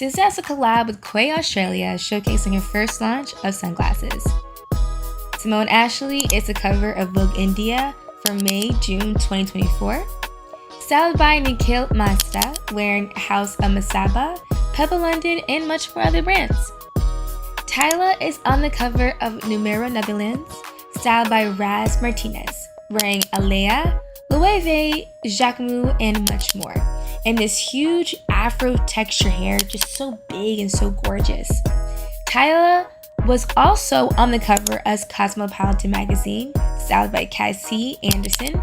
SZA has a collab with Quay Australia, showcasing her first launch of sunglasses. Simone Ashley is the cover of Vogue India for May-June 2024. Styled by Nikhil Mansata, wearing House of Masaba, Pebble London, and much more other brands. Tyla is on the cover of Numero Netherlands, styled by Raz Martinez, wearing Alaia, Loewe, Jacquemus, and much more. And this huge afro texture hair, just so big and so gorgeous. Tyla was also on the cover as Cosmopolitan magazine, styled by Cassie Anderson,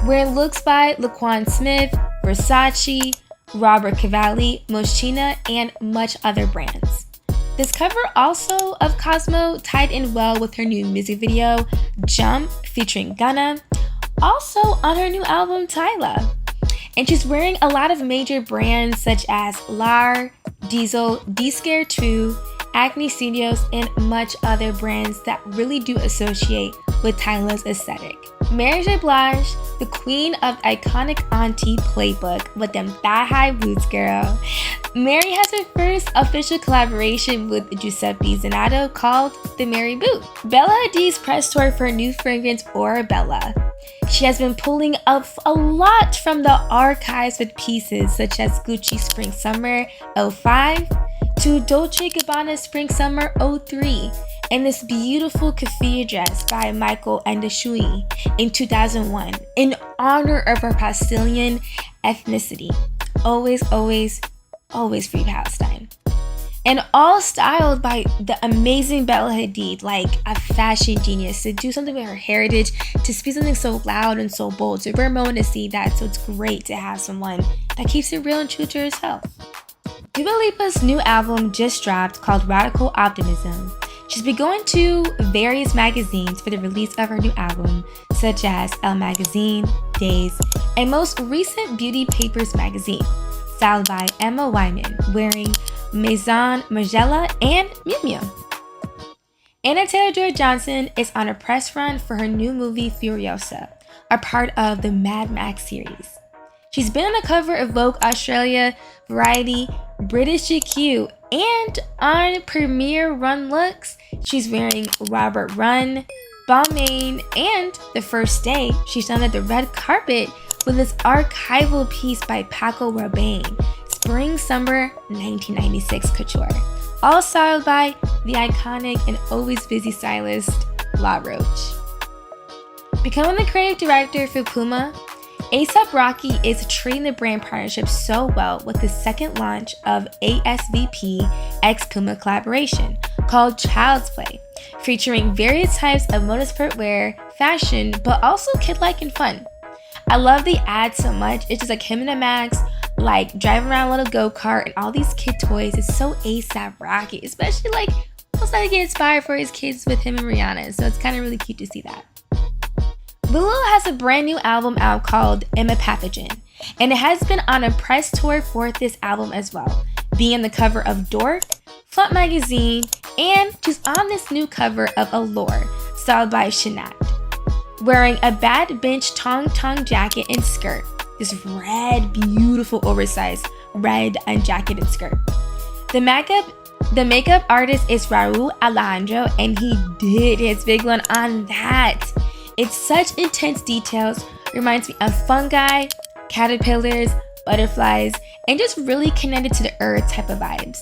wearing looks by Laquan Smith, Versace, Cavalli, Moschino, and much other brands. This cover also of Cosmo tied in well with her new music video, Jump, featuring Gunna, also on her new album, Tyla. And she's wearing a lot of major brands such as Laur, Diesel, D-Scare 2, Acne Studios, and much other brands that really do associate with Tyla's aesthetic. J Blige, the queen of iconic auntie playbook with them thigh-high boots, girl. Mary has her first official collaboration with Giuseppe Zanotto called the Mary Boot. Bella Hadid's press tour for her new fragrance, Orebella. She has been pulling up a lot from the archives with pieces such as Gucci Spring Summer 05 to Dolce Gabbana Spring Summer 03, and this beautiful keffiyeh dress by Michael Andhushi in 2001 in honor of her Palestinian ethnicity. Always, always, always free Palestine. And all styled by the amazing Bella Hadid, like a fashion genius, to do something with her heritage, to speak something so loud and so bold. So we're a moment to see that, so it's great to have someone that keeps it real and true to herself. Dua Lipa's new album just dropped called Radical Optimism. She's been going to various magazines for the release of her new album, such as Elle Magazine, Days, and most recent Beauty Papers magazine, styled by Emma Wyman, wearing Maison Margiela and Miu Miu. Anna Taylor-Joy Johnson is on a press run for her new movie Furiosa, a part of the Mad Max series. She's been on the cover of Vogue Australia, Variety, British GQ, and on Premiere Run looks, she's wearing Robert Run, Balmain, and the first day, she's done at the red carpet with this archival piece by Paco Rabanne, Spring Summer 1996 couture, all styled by the iconic and always busy stylist La Roche. Becoming the creative director for Puma, A$AP Rocky is treating the brand partnership so well with the second launch of ASVP x Puma collaboration called Child's Play, featuring various types of motorsport wear, fashion, but also kid-like and fun. I love the ad so much. It's just like him and a Max, like driving around a little go-kart and all these kid toys. It's so A$AP Rocky, especially like almost like get inspired for his kids with him and Rihanna. So it's kind of really cute to see that. Lulu has a brand new album out called Emma Pathogen, and it has been on a press tour for this album as well, being on the cover of Dork, Flaunt Magazine, and she's on this new cover of Allure, styled by Shanat, wearing a Bad Bench Tong jacket and skirt, this red, beautiful oversized red unjacketed skirt. The makeup artist is Raul Alejandro, and he did his big one on that. It's such intense details, reminds me of fungi, caterpillars, butterflies, and just really connected to the earth type of vibes.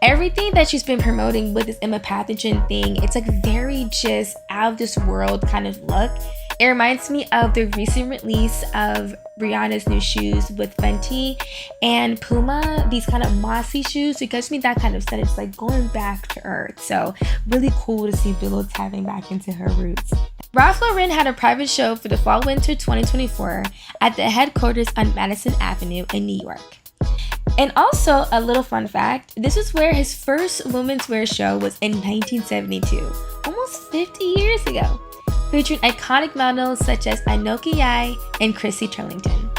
Everything that she's been promoting with this Emma Pathogen thing, it's like very just out of this world kind of look. It reminds me of the recent release of Rihanna's new shoes with Fenty and Puma, these kind of mossy shoes. It gives me that kind of sense, like going back to earth. So really cool to see Billow tapping back into her roots. Ralph Lauren had a private show for the fall-winter 2024 at the headquarters on Madison Avenue in New York. And also, a little fun fact, this is where his first women's wear show was in 1972, almost 50 years ago, featuring iconic models such as Anoki Yai and Chrissy Turlington.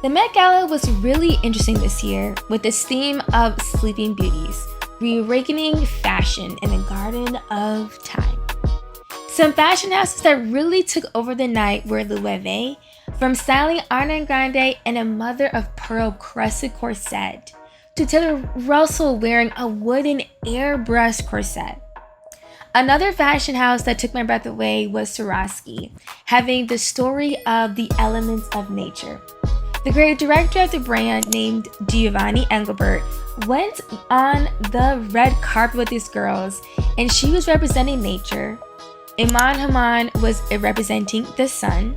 The Met Gala was really interesting this year with this theme of Sleeping Beauties, reawakening fashion in the Garden of Time. Some fashion houses that really took over the night were Loewe, from styling Ariana Grande in a mother of pearl crescent corset, to Taylor Russell wearing a wooden airbrush corset. Another fashion house that took my breath away was Swarovski, having the story of the elements of nature. The creative director of the brand, named Giovanni Engelbert, went on the red carpet with these girls, and she was representing nature. Iman Haman was representing the sun,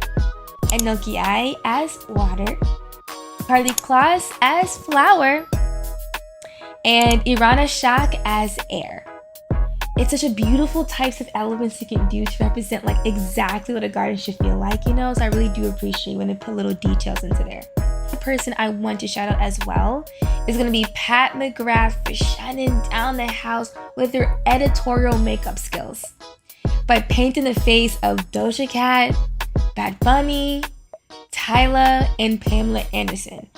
Enoki as water, Carly Kloss as flower, and Irana Shak as air. It's such a beautiful types of elements you can do to represent like exactly what a garden should feel like, you know? So I really do appreciate when they put little details into there. The person I want to shout out as well is going to be Pat McGrath for shutting down the house with her editorial makeup skills by painting the face of Doja Cat, Bad Bunny, Tyla, and Pamela Anderson.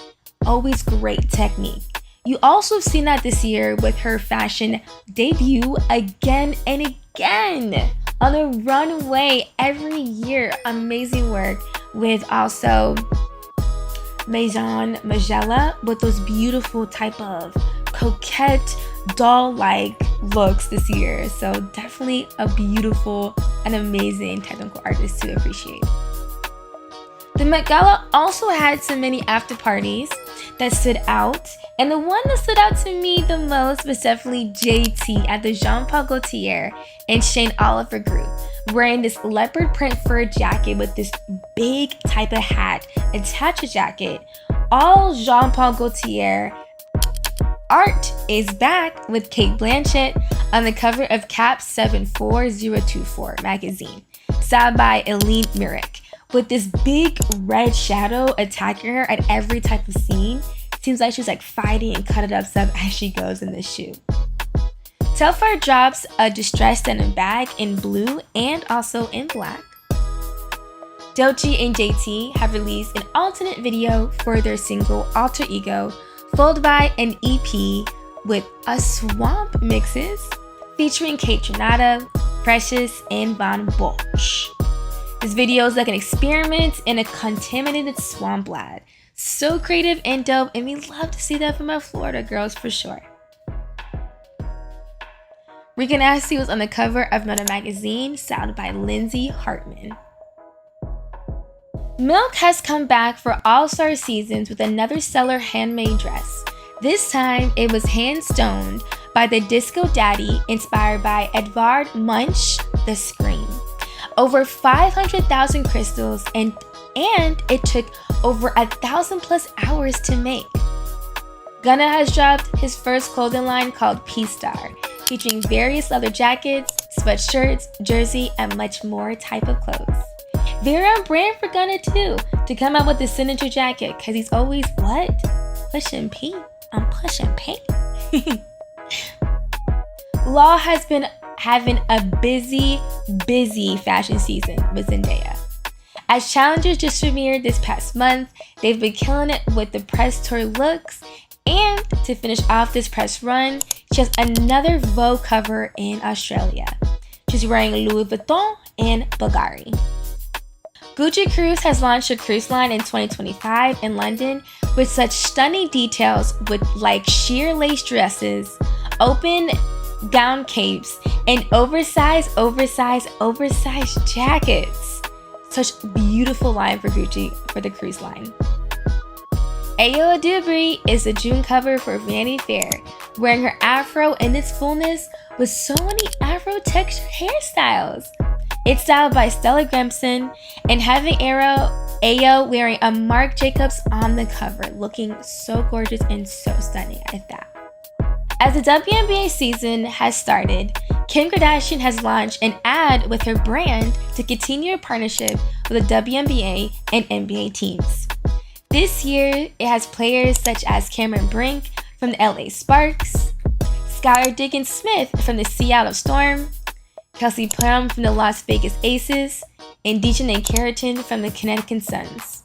Always great technique. You also have seen that this year with her fashion debut again and again on the runway every year. Amazing work with also Maison Margiela with those beautiful type of coquette doll-like looks this year. So definitely a beautiful and amazing technical artist to appreciate. The Met Gala also had so many after parties that stood out, and the one that stood out to me the most was definitely JT at the Jean Paul Gaultier and Shane Oliver group, wearing this leopard print fur jacket with this big type of hat attached to jacket. All Jean Paul Gaultier art is back with Cate Blanchett on the cover of Cap 74024 magazine, styled by Eileen Myrick, with this big red shadow attacking her at every type of scene. Seems like she's like fighting and cut it up stuff as she goes in this shoot. Telfar drops a distressed denim bag in blue and also in black. Doechii and JT have released an alternate video for their single Alter Ego, followed by an EP with a swamp mixes featuring Kate Trinata, Precious, and Von Bosch. This video is like an experiment in a contaminated swampland. So creative and dope, and we love to see that from our Florida girls for sure. Regan Ashley was on the cover of Numero Magazine, styled by Lindsay Hartman. Milk has come back for All-Star Seasons with another stellar handmade dress. This time, it was hand-stoned by the Disco Daddy, inspired by Edvard Munch, The Scream. Over 500,000 crystals, and it took over 1,000+ hours to make. Gunna has dropped his first clothing line called P-Star, featuring various leather jackets, sweatshirts, jersey, and much more type of clothes. Very on brand for Gunna too, to come out with the signature jacket, because he's always, what? Pushing P? I'm pushing P. Laur has been having a busy fashion season with Zendaya. As Challengers just premiered this past month, they've been killing it with the press tour looks, and to finish off this press run, she has another Vogue cover in Australia. She's wearing Louis Vuitton and Bulgari. Gucci Cruise has launched a cruise line in 2025 in London with such stunning details with like sheer lace dresses, open gown capes, and oversized jackets. Such beautiful line for Gucci for the cruise line. Ayo Edebiri is the June cover for Vanity Fair, wearing her afro in its fullness with so many afro textured hairstyles. It's styled by Stella Grimson, and having Ayo wearing a Marc Jacobs on the cover, looking so gorgeous and so stunning at that. As the WNBA season has started, Kim Kardashian has launched an ad with her brand to continue a partnership with the WNBA and NBA teams. This year, it has players such as Cameron Brink from the LA Sparks, Skylar Diggins-Smith from the Seattle Storm, Kelsey Plum from the Las Vegas Aces, and Dejanay Carrington from the Connecticut Suns.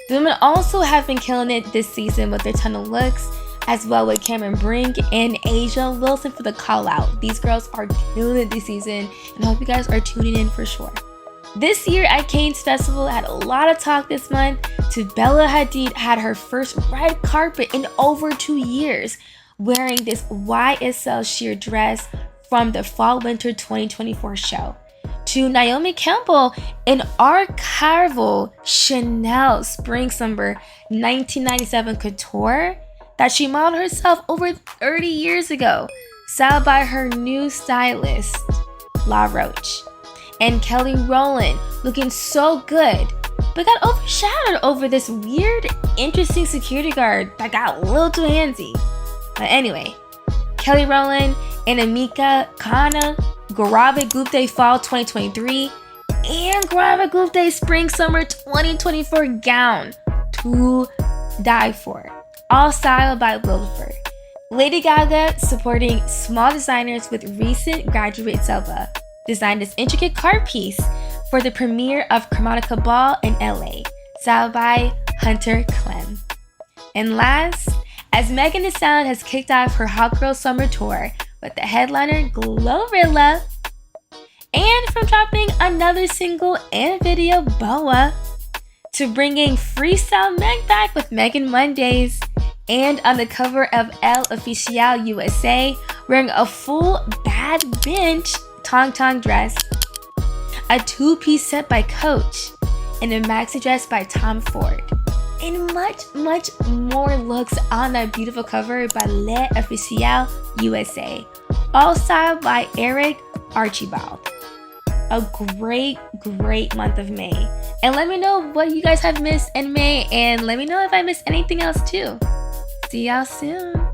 The women also have been killing it this season with their ton of looks, as well with Cameron Brink and Asia Wilson for the call out. These girls are killing it this season, and I hope you guys are tuning in for sure. This year at Cannes Festival had a lot of talk this month. To Bella Hadid had her first red carpet in over 2 years, wearing this YSL sheer dress from the Fall/Winter 2024 show, to Naomi Campbell in archival Chanel Spring/Summer 1997 couture that she modeled herself over 30 years ago, styled by her new stylist, Laur. And Kelly Rowland looking so good, but got overshadowed over this weird, interesting security guard that got a little too handsy. But anyway, Kelly Rowland and Amika Kana, Gaurav Gupte Fall 2023 and Gaurav Gupte Spring/Summer 2024 gown to die for, all styled by Wilford. Lady Gaga supporting small designers with recent graduate Selva designed this intricate card piece for the premiere of Chromatica Ball in LA, styled by Hunter Clem. And last, as Megan Thee Stallion has kicked off her Hot Girl Summer Tour with the headliner Glorilla, and from dropping another single and video, Boa, to bringing Freestyle Meg back with Megan Mondays, and on the cover of Elle Officielle USA wearing a full Bad Bitch Tong Tong dress, a two-piece set by Coach, and a maxi dress by Tom Ford, and much, much more looks on that beautiful cover by Le Officielle USA, all styled by Eric Archibald. A great, great month of May. And let me know what you guys have missed in May, and let me know if I missed anything else too. See y'all soon.